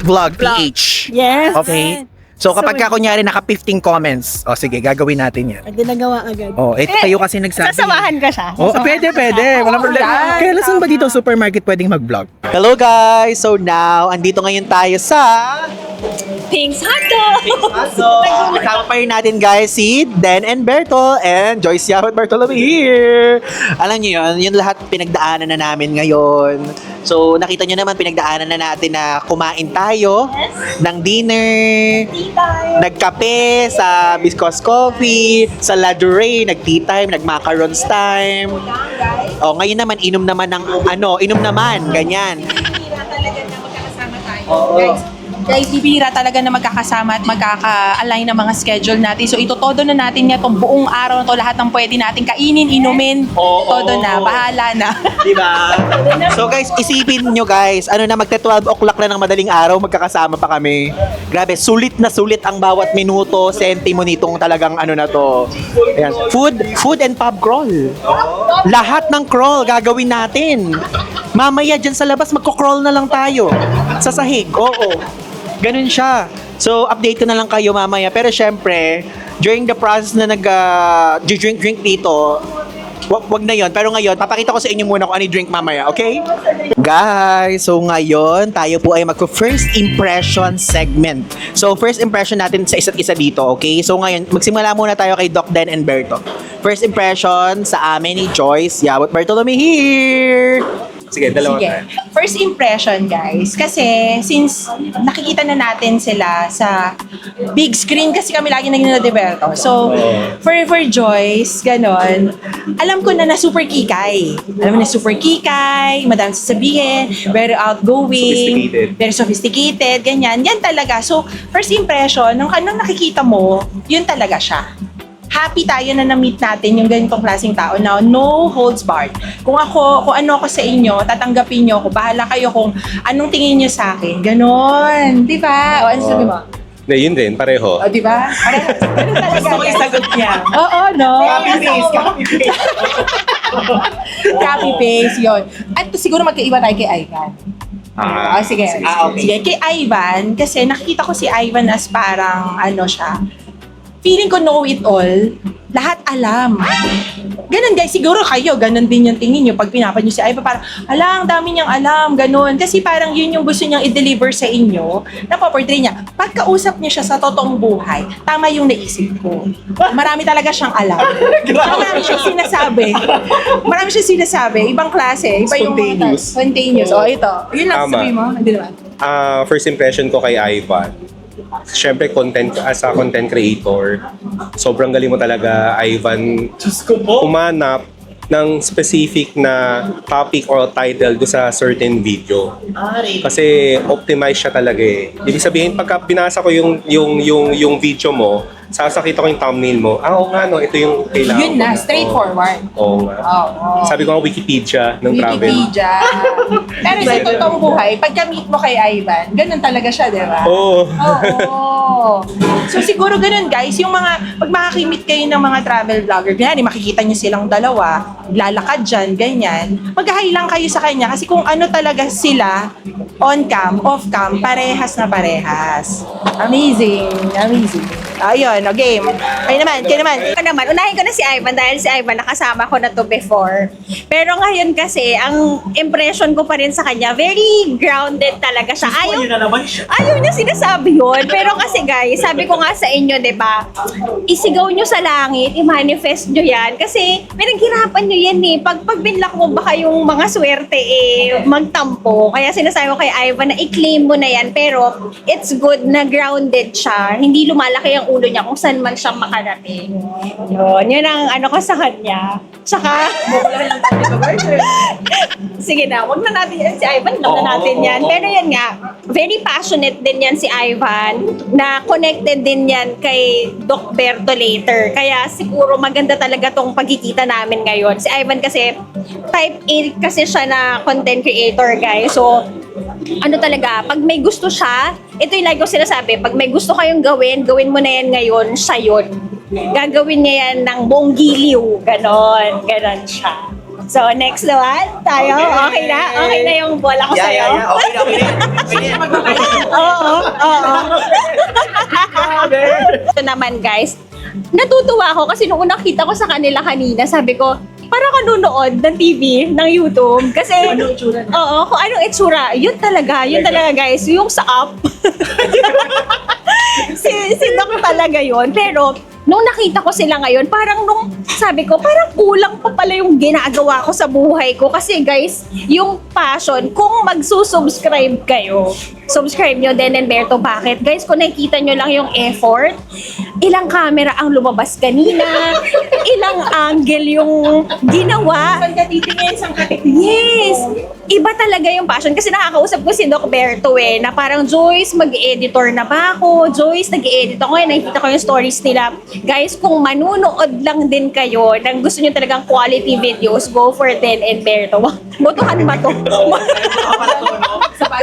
Vlog PH. Yes. Okay? So kapag kunyari naka 15 comments, sige, gagawin natin yan. Ginagawa agad. Ito kayo kasi nagsabi. Sasamahan ka siya. Pwede. Walang problema. Kaya saan ba dito supermarket pwedeng mag-vlog? Hello guys! So now, andito ngayon tayo sa Things hotdog! Kasama pa rin natin guys si Den and Berto and Joyce Yao at Bartolome here. Alam niyo yun lahat pinagdaanan na namin ngayon. So nakita niyo naman pinagdaanan na natin na kumain tayo ng dinner, nagkape sa Biscos Coffee, sa Ladder Ray, nag-tea time, nag-macarons time. Ngayon naman inom naman, ganyan. Talaga na magkakasama tayo. Guys, bibira talaga na magkakasama at magkaka-align ng mga schedule natin. So, itotodo na natin niya itong buong araw na to. Lahat ng pwede natin kainin, inumin. Todo na. Bahala na. Diba? So guys, isipin nyo guys, magte 12 o'clock na ng madaling araw, magkakasama pa kami. Grabe, sulit na sulit ang bawat minuto, sentimo nitong talagang na to. Ayan. Food and pub crawl. Lahat ng crawl gagawin natin. Mamaya dyan sa labas, magko-crawl na lang tayo. Sa sahig, ganun siya. So, update ko na lang kayo mamaya. Pero syempre, during the process na nag-drink dito, Wag na yon. Pero ngayon, papakita ko sa inyo muna kung ano yung drink mamaya, okay? Guys, so ngayon, tayo po ay magpo-first impression segment. So, first impression natin sa isa't isa dito, okay? So ngayon, magsimula muna tayo kay Doc Den and Berto. First impression sa amin ni Joyce Yabot Bartolome here! Sige, dalawa Sige. tayo. First impression, guys. Kasi, since nakikita na natin sila sa big screen, kasi kami lagi naging na-develop. So, for Joyce, ganon, alam ko na super kikay. Alam mo na super kikay, madami sasabihin, very outgoing, Sophisticated. very sophisticated, ganyan. Yan talaga. So, first impression, nung nakikita mo, yun talaga siya. Happy tayo na na-meet natin yung ganitong klaseng tao na no holds barred. Kung ano ako sa inyo, tatanggapin nyo ako. Bahala kayo kung anong tingin nyo sa akin. Ganon. Di ba? O, ano sabi mo? Na yun din, pareho. O, di ba? Parehas. Ganun talaga. Gusto ko yung sagot niya. Oo, no? Copy-paste, copy-paste. Copy-paste, yun. At siguro magkaiba tayo kay Ivan. Sige. okay. Sige, kay Ivan, kasi nakikita ko si Ivan as parang, siya, feeling ko know it all, lahat alam. Ganun guys, siguro kayo, ganun din yung tingin nyo. Pag pinapad nyo si Ivan, parang, ang dami niyang alam, ganun. Kasi parang yun yung gusto niyang i-deliver sa inyo, napaportray niya. Pagkausap niya siya sa totoong buhay, tama yung naisip ko. Marami talaga siyang alam. Marami siyang sinasabi. Marami siyang sinasabi. Ibang klase. Iba yung mga spontaneous. O, ito. Yun lang Tama. sabi mo. Hindi naman. First impression ko kay Ivan. Siyempre, as a content creator, sobrang galing mo talaga, Ivan. Diyos ko po. Umanap ng specific na topic or title do sa certain video. Kasi optimize siya talaga eh. Ibig sabihin, pagka binasa ko yung video mo, sasakita ko yung thumbnail mo, oo nga no, ito yung kailangan Yun ko na, straightforward. Oo nga. Oo. Sabi ko nga Wikipedia ng travel. Wikipedia. Pero sa totoong buhay, pagka-meet mo kay Ivan, ganun talaga siya, di ba? Oo. Oo. So siguro ganun guys, yung mga, pag makakimit kayo ng mga travel vlogger, ganyan, makikita nyo silang dalawa, lalakad dyan, ganyan, mag-hi lang kayo sa kanya kasi kung ano talaga sila, on cam, off cam, parehas na parehas. Amazing. Amazing. Ayun, game. Kayo naman. Ako naman, unahin ko na si Ivan dahil si Ivan nakasama ko na to before. Pero ngayon kasi, ang impression ko pa rin sa kanya, very grounded talaga siya. Ayaw niya sinasabi yun. Pero kasi guys, sabi ko nga sa inyo, di ba, isigaw nyo sa langit, i-manifest nyo yan. Kasi pinaghirapan nyo yan eh. Pag binlock mo baka yung mga swerte magtampo. Kaya sinasabi ko kay Ivan na i-claim mo na yan. Pero it's good na grounded siya. Hindi lumalaki ang ulo niya kung saan man siya makarating. Yun ang ano ko sa kanya. Tsaka, sige na, wag na natin yan si Ivan, wag na natin yan. Pero yan nga, very passionate din yan si Ivan, na connected din yan kay Doc Berto later. Kaya siguro maganda talaga tong pagkikita namin ngayon. Si Ivan kasi, type A kasi siya na content creator, guys. So, ano talaga, pag may gusto siya, ito yung lagi ko sinasabi, pag may gusto kayong gawin, gawin mo na yan ngayon, siya yun. Gagawin niya yan ng buong giliw. Ganon siya. So, next naman, tayo. Okay na yung bola ko sa'yo. Okay na. Oo. Ito naman guys, natutuwa ako kasi nung unang kita ko sa kanila kanina, sabi ko, parang kanunood ng TV, ng YouTube. Kasi, oo, kung anong itsura, yun talaga guys, yung sa up. si Doc talaga yun. Pero, nung nakita ko sila ngayon, parang sabi ko, parang kulang pa pala yung ginagawa ko sa buhay ko. Kasi guys, yung passion, kung magsusubscribe kayo, subscribe nyo Den and Berto. Bakit? Guys, kung nakikita nyo lang yung effort, ilang camera ang lumabas kanina, ilang angle yung ginawa. Yes! Iba talaga yung passion. Kasi nakakausap ko si Doc Berto na parang, Joyce, mag-editor na ba ako? Joyce, nag-edit ako. Nakikita ko yung stories nila. Guys, kung manunood lang din kayo nang gusto nyo talagang quality videos, go for Den and Berto. Botohan ba to?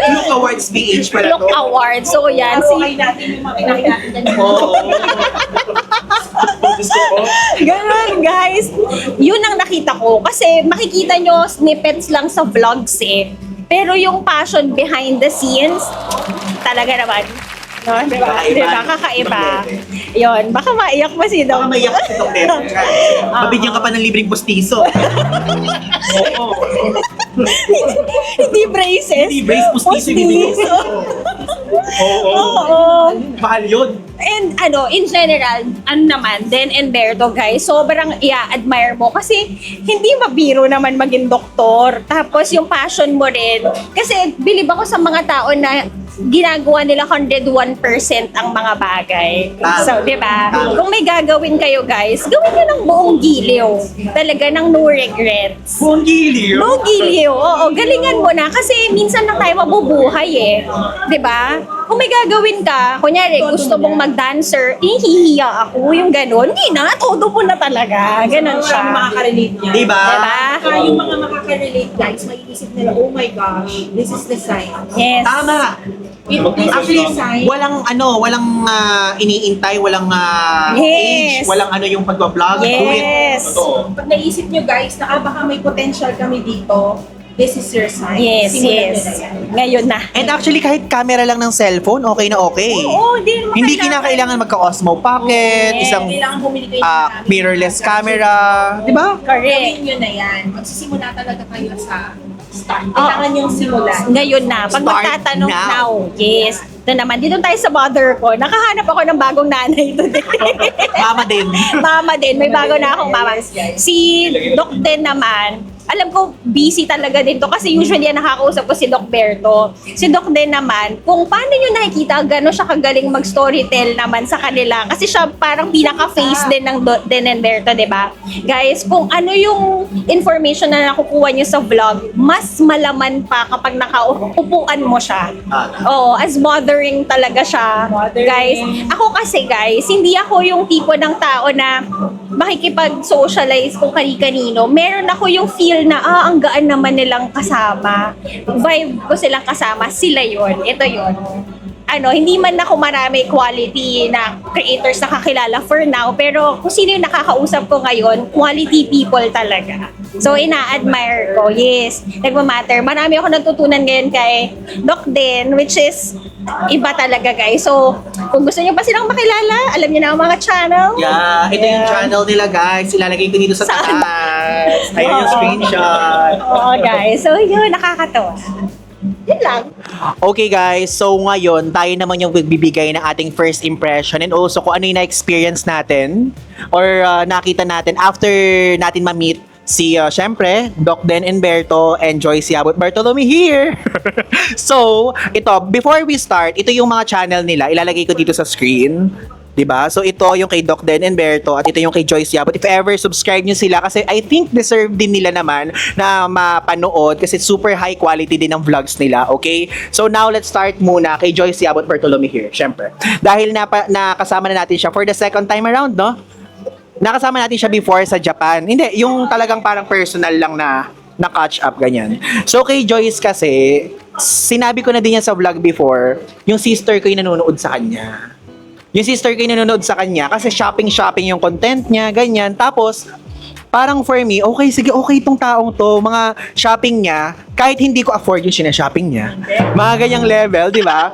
Look Awards PH pala Look to. Awards. So yan, ganun guys. Yun ang nakita ko. Kasi makikita nyo snippets lang sa vlogs Pero yung passion behind the scenes, talaga naman, No, di ba? Di ba? Kakaiba. Yun, baka maiyak pa si Doc. Baka maiyak si Doc Deb. Mabigyan ka pa ng libreng postiso. Oo. Hindi braces. Hindi brace, postiso yung bibigyan. Postiso. Oo. Mahal yun. And in general, naman, Den and Berto guys, sobrang i-admire mo kasi hindi mabiro naman maging doktor. Tapos yung passion mo rin. Kasi bilib ako sa mga tao na ginagawa nila 101% ang mga bagay. So, di ba? Kung may gagawin kayo guys, gawin nyo ng buong giliw. Talaga ng no regrets. Buong giliw. Buong giliw. Oo, galingan mo na kasi minsan lang tayo mabubuhay eh. 'Di ba? Kung may gagawin ka, kunyari gusto mong mag-dancer, hihiya ako, yung ganun. Hindi na, todo mo na talaga. Ganun siya. Yung makaka-relate niya. Diba? Diba? Kaya yung mga makaka-relate guys, maiisip nila, oh my gosh, this is the sign. Yes. Tama. This Actually, is the sign. walang iniintay, walang Yes. age, walang yung pagbablog. Yes. Totoo. Pag naisip nyo guys, na baka may potential kami dito, this is your sign. Yes, Simulan yes. nyo na yan. Ngayon na. And actually, kahit camera lang ng cellphone, okay na okay. Oo, di naman Hindi kinakailangan magka-Osmo pocket, Yes. isang Kailangan bumili kayo ng mirrorless camera. Di ba? Correct. Gawin nyo na yan. Magsisimula talaga kayo sa start. Kailangan yung simulan. Ngayon na. Pag Start magtatanong now. now. Yes. Ito naman, dito tayo sa mother ko. Nakahanap ako ng bagong nanay today. Mama din. Mama din, may bago na akong mama. Si Doc din naman, alam ko busy talaga din to kasi usually nakakausap ko si Doc Berto. Si Doc din naman, kung paano nyo nakikita gano'n siya kagaling mag-storytell naman sa kanila kasi siya parang pinaka-face din ng Den and Berto, di ba? Guys, kung ano yung information na nakukuha nyo sa vlog, mas malaman pa kapag nakaupuan mo siya. Oo, as mothering talaga siya. Guys, ako kasi guys, hindi ako yung tipo ng tao na makikipag-socialize kung kani-kanino. Meron ako yung feel na, ang gaan naman nilang kasama. Vibe ko silang kasama. Sila yon. Ito yon. Hindi man ako marami quality na creators na kakilala for now, pero kung sino yung nakakausap ko ngayon, quality people talaga. So, ina-admire ko. Yes, nagmamatter. Marami ako natutunan ngayon kay Doc Den, which is iba talaga, guys. So, kung gusto niyo pa silang makilala, alam niyo na ang mga channel. Yeah, ito yung channel nila guys. Ilalagay ko dito sa Saan? taas. Ayun yung screenshot. Oo, guys. So, yun, nakakatawa. Yun lang. Okay guys, so ngayon tayo naman yung magbibigay ng ating first impression and also kung ano yung na-experience natin or nakita natin after natin ma-meet si, syempre, Doc Den and Berto and Joyce Yabut Bartolome here. So, ito, before we start, ito yung mga channel nila. Ilalagay ko dito sa screen. 'Di ba? So ito yung kay Doc Den and Berto at ito yung kay Joyce Yabut. If ever subscribe niyo sila kasi I think deserve din nila naman na mapanood kasi super high quality din ng vlogs nila, okay? So now let's start muna kay Joyce Yabut Bartolome here, syempre. Dahil nakasama na natin siya for the second time around, no? Nakasama natin siya before sa Japan. Hindi, yung talagang parang personal lang na catch up ganyan. So kay Joyce kasi sinabi ko na din yan sa vlog before, yung sister ko yung nanonood sa kanya. Yung sister ko yung nanonood sa kanya kasi shopping yung content niya, ganyan. Tapos, parang for me, okay, sige, okay itong taong to. Mga shopping niya, kahit hindi ko afford yung sinashopping niya. Mga ganyang level, di ba?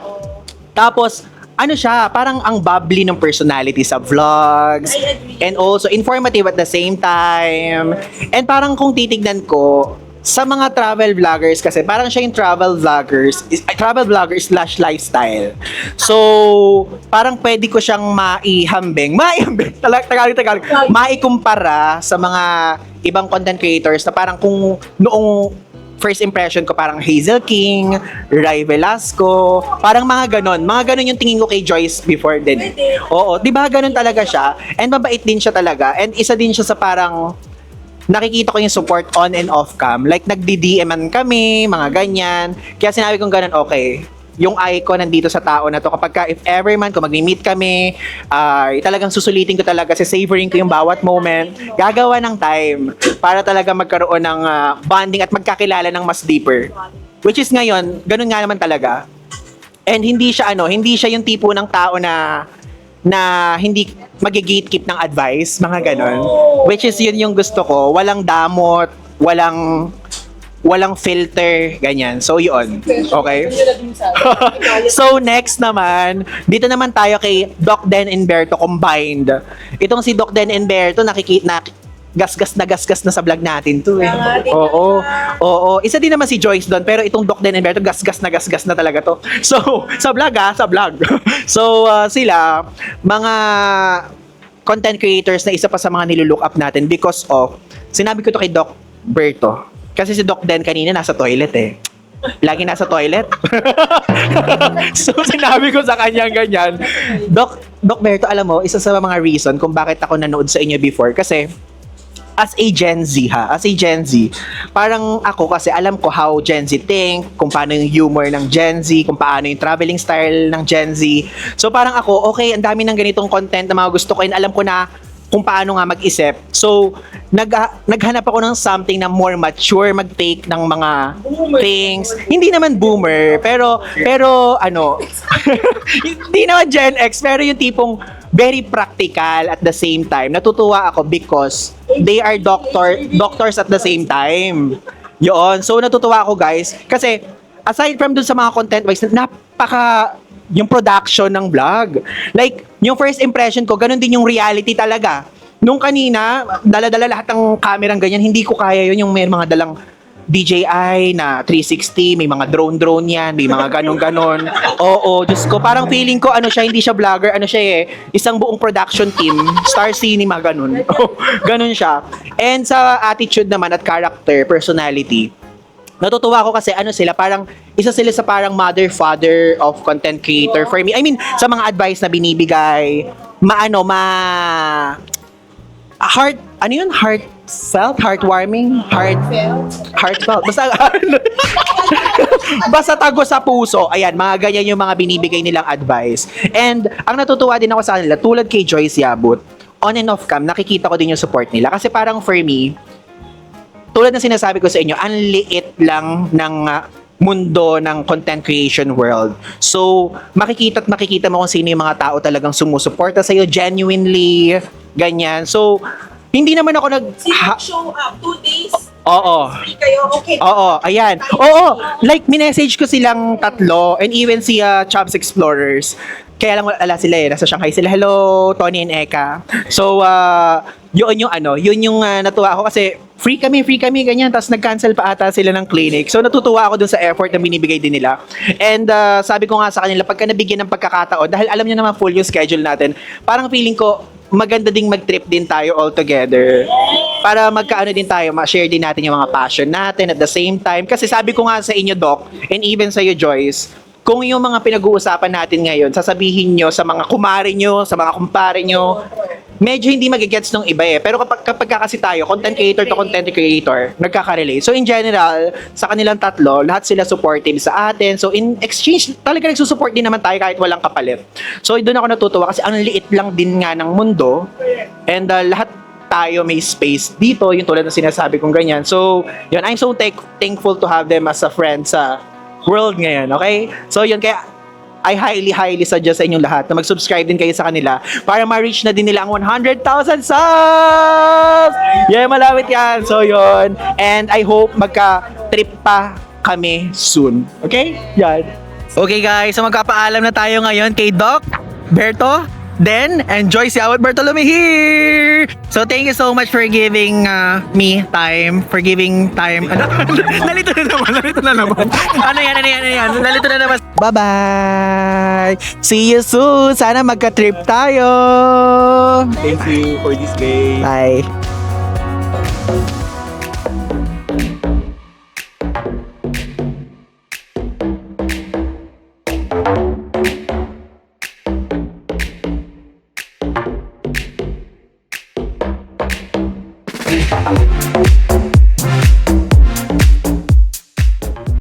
Tapos, ano siya, parang ang bubbly ng personality sa vlogs. And also, informative at the same time. And parang kung titignan ko, sa mga travel vloggers kasi parang siya yung travel vlogger slash lifestyle. So, parang pwede ko siyang Tagalog, maikumpara sa mga ibang content creators na parang kung noong first impression ko parang Hazel King, Rai Velasco, parang mga ganon yung tingin ko kay Joyce before din. Oo, 'di ba ganon talaga siya? And mabait din siya talaga. And isa din siya sa parang nakikita ko yung support on and off cam. Like, nagdi-DMan kami, mga ganyan. Kaya sinabi kong ganun, okay, yung icon nandito sa tao na to. Kapag if ever man, kung mag-meet kami, talagang susulitin ko talaga, savoring ko yung bawat moment. Gagawa ng time para talaga magkaroon ng bonding at magkakilala ng mas deeper. Which is ngayon, ganun nga naman talaga. And hindi siya yung tipo ng tao na hindi magi-gatekeep ng advice, mga ganon. Which is yun yung gusto ko. Walang damot, walang walang filter, ganyan. So, yun. Okay? So, next naman, dito naman tayo kay Doc Den Inberto combined. Itong si Doc Den Inberto, gasgas na sa vlog natin to eh. Oo. Isa din naman si Joyce doon, pero itong Doc Den Inberto, gasgas na talaga to. So, sa vlog. So, sila, mga content creators na isa pa sa mga nilulook up natin because of, sinabi ko to kay Doc Berto. Kasi si Doc Den kanina nasa toilet eh. Lagi nasa toilet. So sinabi ko sa kanya ganyan. Doc Berto, alam mo, isa sa mga reason kung bakit ako nanood sa inyo before. Kasi as a Gen Z, parang ako kasi alam ko how Gen Z think, kung paano yung humor ng Gen Z, kung paano yung traveling style ng Gen Z. So parang ako, okay, ang dami ng ganitong content na mga gusto ko and alam ko na kung paano nga mag-isip. So, naghanap ako ng something na more mature mag-take ng mga things. Hindi naman boomer, pero ano, hindi naman Gen X, pero yung tipong very practical at the same time. Natutuwa ako because they are doctors at the same time. Yun. So, natutuwa ako guys. Kasi, aside from dun sa mga content-wise, yung production ng vlog. Like, yung first impression ko, ganun din yung reality talaga. Nung kanina, dala-dala lahat ng camera ganyan, hindi ko kaya yun, yung may mga dalang DJI na 360, may mga drone yan, may mga ganon-ganon. Oo, Diyos ko, parang feeling ko, hindi siya vlogger, isang buong production team, Star Cinema, ganon. Ganon siya. And sa attitude naman at character, personality, natutuwa ako kasi parang isa sila sa parang mother, father of content creator for me. I mean, sa mga advice na binibigay, heartwarming, heartfelt. Basta tago sa puso. Ayan, mga ganyan yung mga binibigay nilang advice. And ang natutuwa din ako sa kanila, tulad kay Joyce Yabut, on and off cam, nakikita ko din yung support nila. Kasi parang for me, tulad ng sinasabi ko sa inyo, ang liit lang ng mundo ng content creation world. So, makikita mo kung sino yung mga tao talagang sumusuporta sa'yo, genuinely, ganyan. So, hindi naman ako show up 2 days. Oo. Free kayo, okay. Oo, ayan. Oo, like, minessage ko silang tatlo and even si Chubbs Explorers. Kaya lang wala sila nasa Shanghai sila. Hello, Tony and Eka. So, yun yung natuwa ako kasi free kami, ganyan. Tapos nag-cancel pa ata sila ng clinic. So, natutuwa ako dun sa effort na binibigay din nila. And sabi ko nga sa kanila, pagka nabigyan ng pagkakataon, dahil alam nyo naman full yung schedule natin, parang feeling ko, maganda ding mag-trip din tayo all together. Para magkaano din tayo, ma-share din natin yung mga passion natin at the same time. Kasi sabi ko nga sa inyo, Doc, and even sa iyo, Joyce, kung yung mga pinag-uusapan natin ngayon, sasabihin nyo sa mga kumare nyo, sa mga kumpare nyo, medyo hindi magigets ng iba eh. Pero kapag kasi tayo, content creator to content creator, nagkaka-relate. So in general, sa kanilang tatlo, lahat sila supportive sa atin. So in exchange, talaga nagsusupport din naman tayo kahit walang kapalit. So doon ako natutuwa kasi ang liit lang din nga ng mundo. And lahat tayo may space dito, yung tulad ng sinasabi kong ganyan. So, yun, I'm so thankful to have them as a friend sa world ngayon, okay? So, yun, kaya I highly suggest sa inyong lahat na mag-subscribe din kayo sa kanila para ma-reach na din nila ang 100,000 subs! Yeah, malapit yan. So, yun. And I hope magka-trip pa kami soon. Okay? Yan. Okay guys, so magpapaalam na tayo ngayon kay Doc Berto, Den, and Joyce Yawat Bartolome here! So thank you so much for giving me time, Ano? Nalito na naman. Ano yan? Nalito na naman. Bye-bye! See you soon! Sana magka-trip tayo! Thank you for this day. Bye!